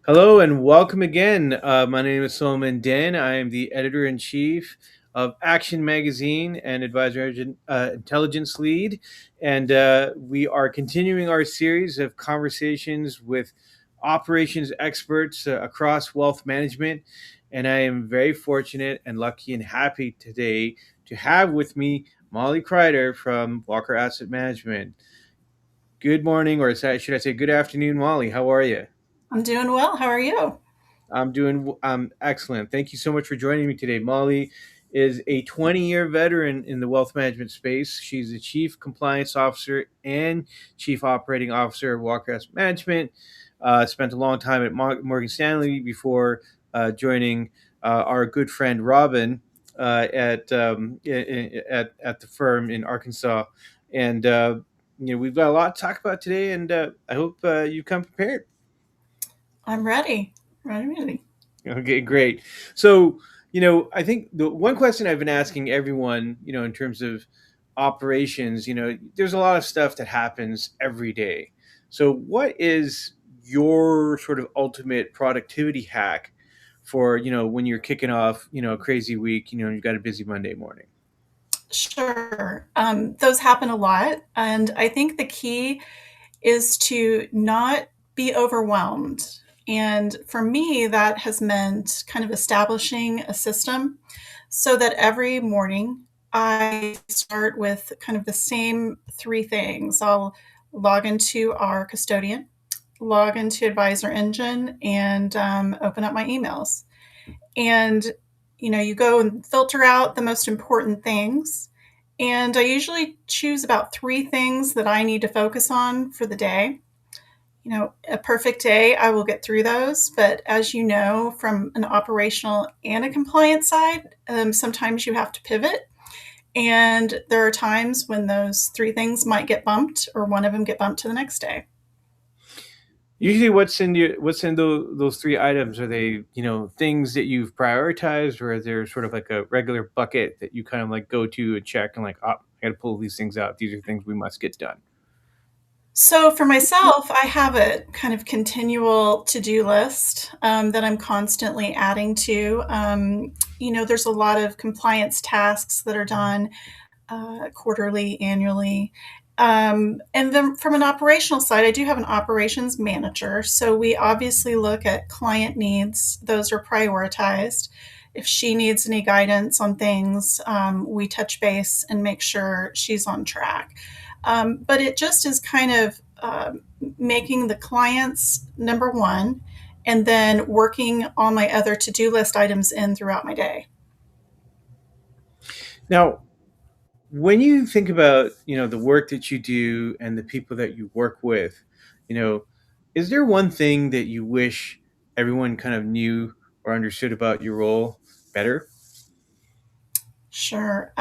Hello and welcome again. My name is Suleman Din. I am the editor-in-chief of Action Magazine and AdvisorEngine Intelligence Lead. And we are continuing our series of conversations with operations experts across wealth management. And I am very fortunate and lucky and happy today to have with me Molly Crider from Walker Asset Management. Good morning, or should I say good afternoon, Molly. How are you? I'm doing well. How are you? I'm doing excellent. Thank you so much for joining me today. Molly is a 20-year veteran in the wealth management space. She's the Chief Compliance Officer and Chief Operating Officer of Walker Asset Management. Spent a long time at Morgan Stanley before joining our good friend Robin at the firm in Arkansas. And we've got a lot to talk about today, and I hope you come prepared. I'm ready. Ready. Okay, great. So, I think the one question I've been asking everyone, in terms of operations, there's a lot of stuff that happens every day. So, what is your sort of ultimate productivity hack for, when you're kicking off, a crazy week, you've got a busy Monday morning? Sure. Those happen a lot. And I think the key is to not be overwhelmed. And for me, that has meant kind of establishing a system so that every morning I start with kind of the same three things. I'll log into our custodian, log into AdvisorEngine, and open up my emails. And you go and filter out the most important things, and I usually choose about three things that I need to focus on for the day. A perfect day, I will get through those, but as you know, from an operational and a compliance side, sometimes you have to pivot, and there are times when those three things might get bumped or one of them get bumped to the next day. Usually, what's in those three items? Are they things that you've prioritized, or is there sort of like a regular bucket that you kind of like go to and check and like, oh, I got to pull these things out. These are things we must get done. So for myself, I have a kind of continual to-do list that I'm constantly adding to. There's a lot of compliance tasks that are done quarterly, annually. And then from an operational side, I do have an operations manager. So we obviously look at client needs, those are prioritized. If she needs any guidance on things, we touch base and make sure she's on track. But it just is kind of making the clients number one and then working all my other to do list items in throughout my day. Now, when you think about the work that you do and the people that you work with, you know, is there one thing that you wish everyone kind of knew or understood about your role better? Sure.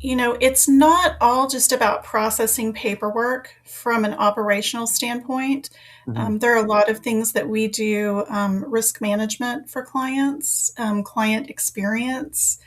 It's not all just about processing paperwork from an operational standpoint. Hmm. There are a lot of things that we do, risk management for clients, client experience.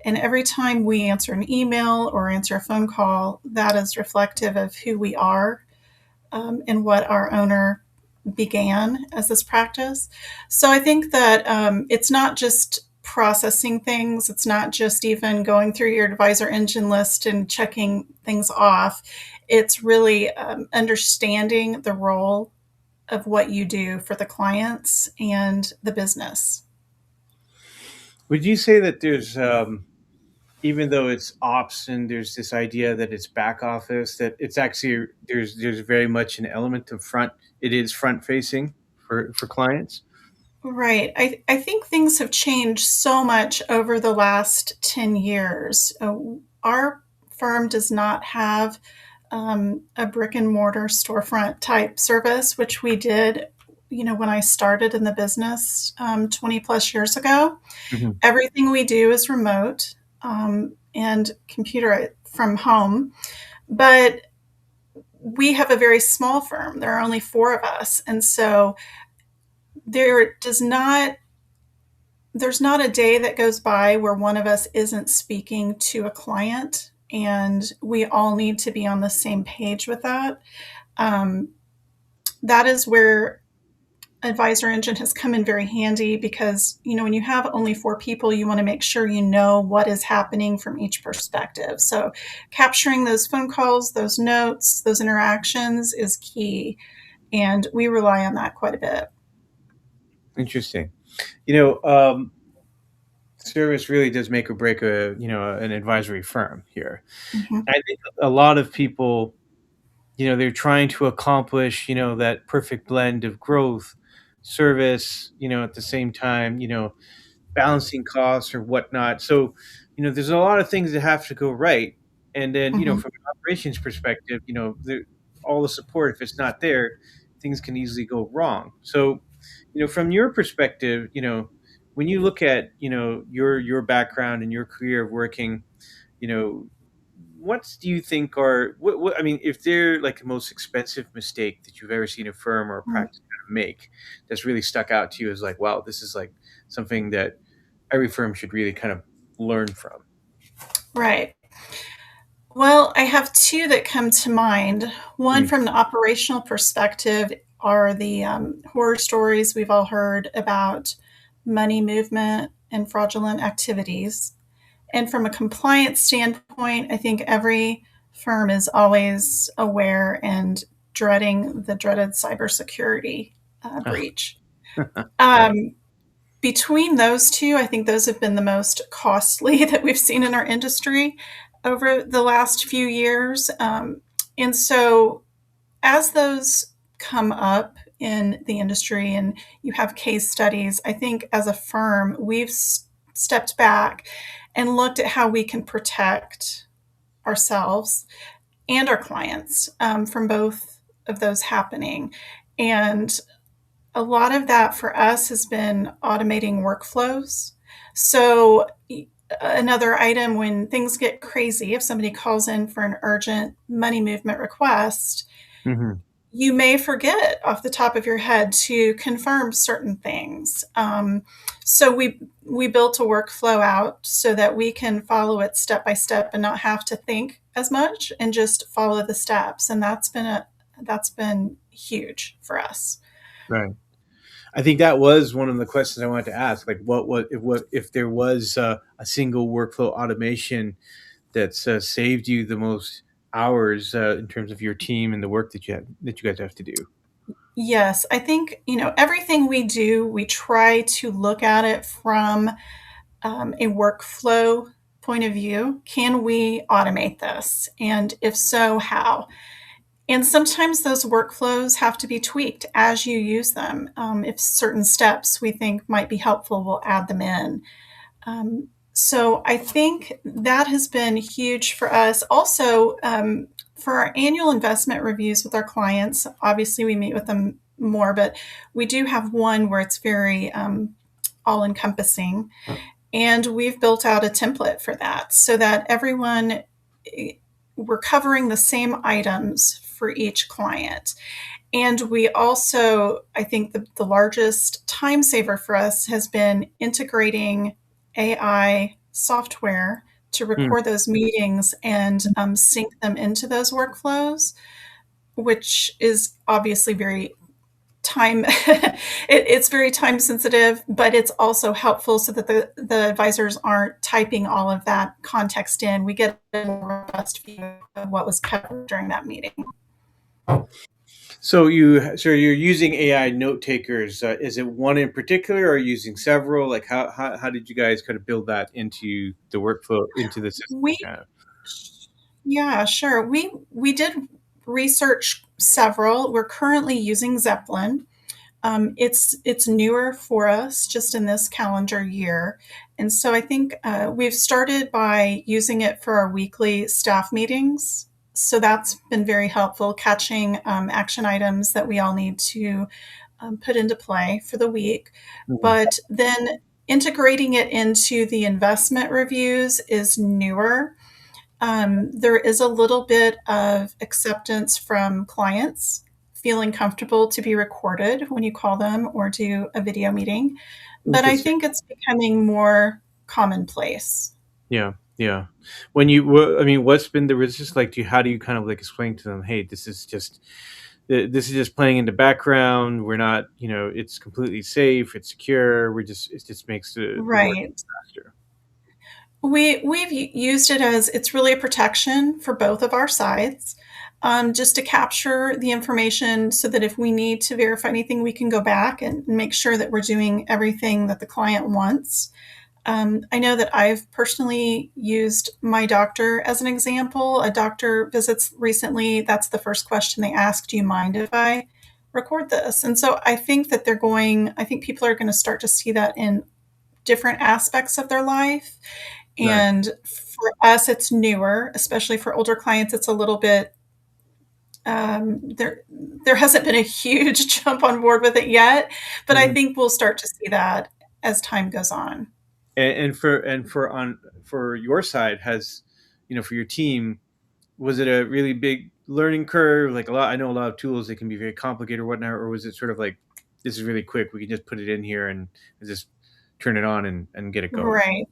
And every time we answer an email or answer a phone call, that is reflective of who we are and what our owner began as this practice. So I think that it's not just processing things, it's not just even going through your AdvisorEngine list and checking things off. It's really understanding the role of what you do for the clients and the business. Would you say that there's even though it's ops and there's this idea that it's back office, that it's actually there's very much an element of front, it is front facing for clients? Right. I think things have changed so much over the last 10 years. Our firm does not have a brick and mortar storefront type service, which we did, when I started in the business 20 plus years ago. Hmm. Everything we do is remote and computer from home, but we have a very small firm. There are only four of us. And so there does not there's not a day that goes by where one of us isn't speaking to a client, and we all need to be on the same page with that. Um, that is where AdvisorEngine has come in very handy because, when you have only 4 people, you want to make sure you know what is happening from each perspective. So capturing those phone calls, those notes, those interactions is key. And we rely on that quite a bit. Interesting. Service really does make or break an advisory firm here. Mhm. I think a lot of people, they're trying to accomplish, that perfect blend of growth, service, at the same time, balancing costs or whatnot. So, there's a lot of things that have to go right. And then, Mhm. from an operations perspective, all the support, if it's not there, things can easily go wrong. So, from your perspective, when you look at, your background and your career of working, you know, what do you think are what I mean, if they're like the most expensive mistake that you've ever seen a firm or a Mm. practice kind of make that's really stuck out to you as like, wow, this is like something that every firm should really kind of learn from. Right. Well, I have two that come to mind. One Mm. from the operational perspective are the horror stories we've all heard about money movement and fraudulent activities. And from a compliance standpoint, I think every firm is always aware and dreading the dreaded cybersecurity breach. Right. Um, Between those two, I think those have been the most costly that we've seen in our industry over the last few years. And so, as those come up in the industry and you have case studies, I think as a firm, we've stepped back and looked at how we can protect ourselves and our clients from both of those happening. And a lot of that for us has been automating workflows. So, another item when things get crazy, if somebody calls in for an urgent money movement request, Hmm. you may forget off the top of your head to confirm certain things. So we built a workflow out so that we can follow it step by step and not have to think as much and just follow the steps. And that's been huge for us. Right. I think that was one of the questions I wanted to ask. Like, what if there was a single workflow automation that's saved you the most hours in terms of your team and the work that you guys have to do? Yes, I think, everything we do, we try to look at it from a workflow point of view. Can we automate this? And if so, how? And sometimes those workflows have to be tweaked as you use them. If certain steps we think might be helpful, we'll add them in. So I think that has been huge for us. Also, for our annual investment reviews with our clients, obviously we meet with them more, but we do have one where it's very all encompassing. And we've built out a template for that so that everyone, we're covering the same items for each client. And we also, I think the largest time saver for us has been integrating AI software to Hmm. record those meetings and sync them into those workflows, which is obviously very time it's very time sensitive, but it's also helpful so that the advisors aren't typing all of that context in. We get a more robust view of what was covered during that meeting. So you're using AI note takers. Is it one in particular, or are you using several? Like how did you guys kind of build that into the workflow into the system? We Kind of. Yeah, sure. We did research several. We're currently using Zeplyn. It's newer for us just in this calendar year, and so I think we've started by using it for our weekly staff meetings. So that's been very helpful, catching action items that we all need to put into play for the week. Mhm. But then integrating it into the investment reviews is newer. There is a little bit of acceptance from clients feeling comfortable to be recorded when you call them or do a video meeting. But I Interesting. think it's becoming more commonplace. Yeah, yeah. I mean, what's been the resistance like? How do you kind of like explain to them, hey, this is just this is just playing in the background. We're not, it's completely safe. It's secure. It just makes the work Right. faster. We've used it as it's really a protection for both of our sides, just to capture the information so that if we need to verify anything, we can go back and make sure that we're doing everything that the client wants. I know that I've personally used my doctor as an example. A doctor visits recently. That's the first question they ask. Do you mind if I record this? And so I think people are going to start to see that in different aspects of their life. Right. And for us, it's newer, especially for older clients. It's a little bit there hasn't been a huge jump on board with it yet, but I Mhm. think we'll start to see that as time goes on. For your side, for your team, was it a really big learning curve? Like I know a lot of tools that can be very complicated or whatnot, or was it sort of like, this is really quick, we can just put it in here and just turn it on and get it going? Right.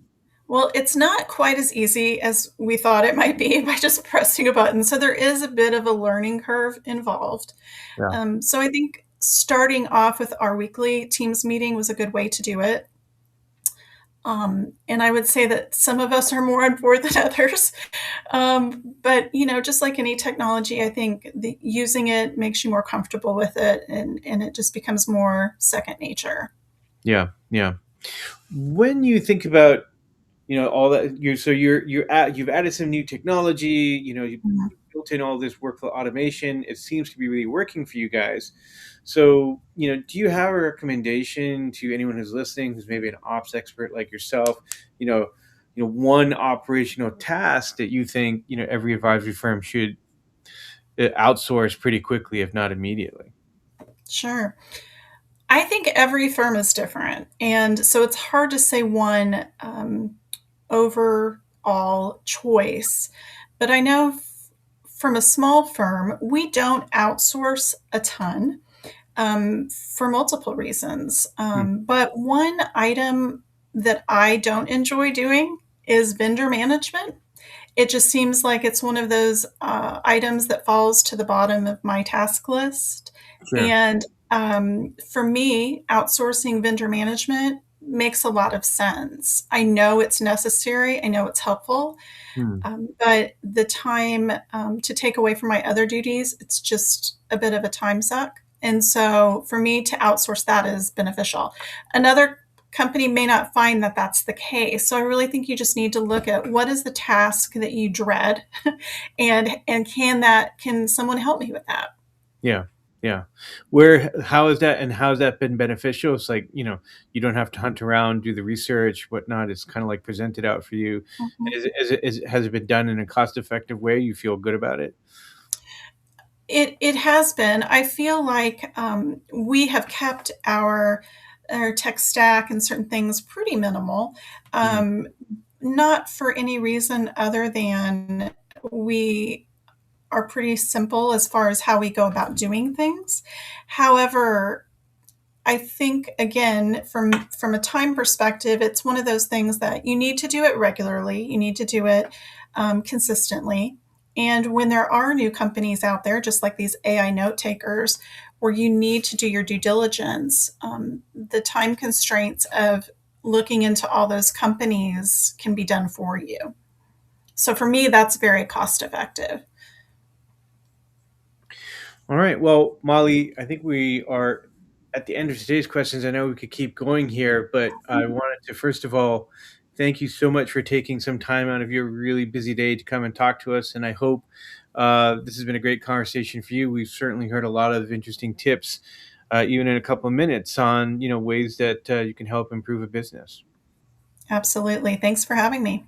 Well, it's not quite as easy as we thought it might be by just pressing a button. So there is a bit of a learning curve involved. Yeah. So I think starting off with our weekly Teams meeting was a good way to do it. And I would say that some of us are more on board than others. But just like any technology, I think using it makes you more comfortable with it, and it just becomes more second nature. Yeah. Yeah. When you think about, all that, you've added some new technology, you Mhm. built in all this workflow automation. It seems to be really working for you guys. So, do you have a recommendation to anyone who's listening, who's maybe an ops expert like yourself? You know, one operational task that you think, every advisory firm should outsource pretty quickly, if not immediately. Sure. I think every firm is different. And so it's hard to say one overall choice. But I know from a small firm, we don't outsource a ton for multiple reasons. Hmm. But one item that I don't enjoy doing is vendor management. It just seems like it's one of those items that falls to the bottom of my task list. Sure. And for me, outsourcing vendor management makes a lot of sense. I know it's necessary, I know it's helpful, Hmm. but the time to take away from my other duties, it's just a bit of a time suck. And so for me to outsource that is beneficial. Another company may not find that that's the case. So I really think you just need to look at what is the task that you dread and can someone help me with that? Yeah. Yeah. How is that, and how's that been beneficial? It's like, you don't have to hunt around, do the research, whatnot. It's kind of like presented out for you. Mhm. Has it been done in a cost effective way? You feel good about it? It has been. I feel like we have kept our tech stack and certain things pretty minimal, Mhm. um, not for any reason other than we are pretty simple as far as how we go about doing things. However, I think again, from a time perspective, it's one of those things that you need to do it regularly. You need to do it consistently. And when there are new companies out there, just like these AI note takers, where you need to do your due diligence, the time constraints of looking into all those companies can be done for you. So for me, that's very cost effective. All right. Well, Molly, I think we are at the end of today's questions. I know we could keep going here, but I wanted to first of all thank you so much for taking some time out of your really busy day to come and talk to us. And I hope this has been a great conversation for you. We've certainly heard a lot of interesting tips, even in a couple of minutes, on ways that you can help improve a business. Absolutely. Thanks for having me.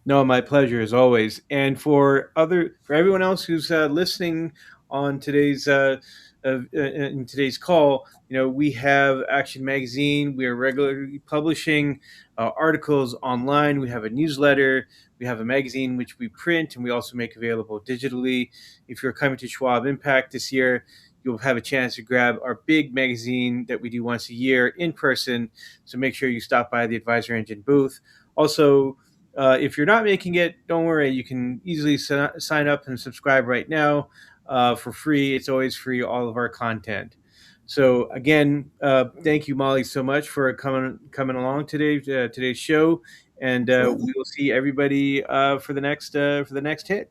No, my pleasure as always. And for everyone else who's listening on in today's call, we have Action Magazine. We are regularly publishing articles online. We have a newsletter. We have a magazine which we print and we also make available digitally. If you're coming to Schwab Impact this year, you'll have a chance to grab our big magazine that we do once a year in person. So make sure you stop by the Advisor Engine booth. Also, if you're not making it, don't worry. You can easily sign up and subscribe right now. for free. It's always free, all of our content. So again, thank you, Molly, so much for coming along today, today's show, and we Absolutely. will see everybody for the next hit.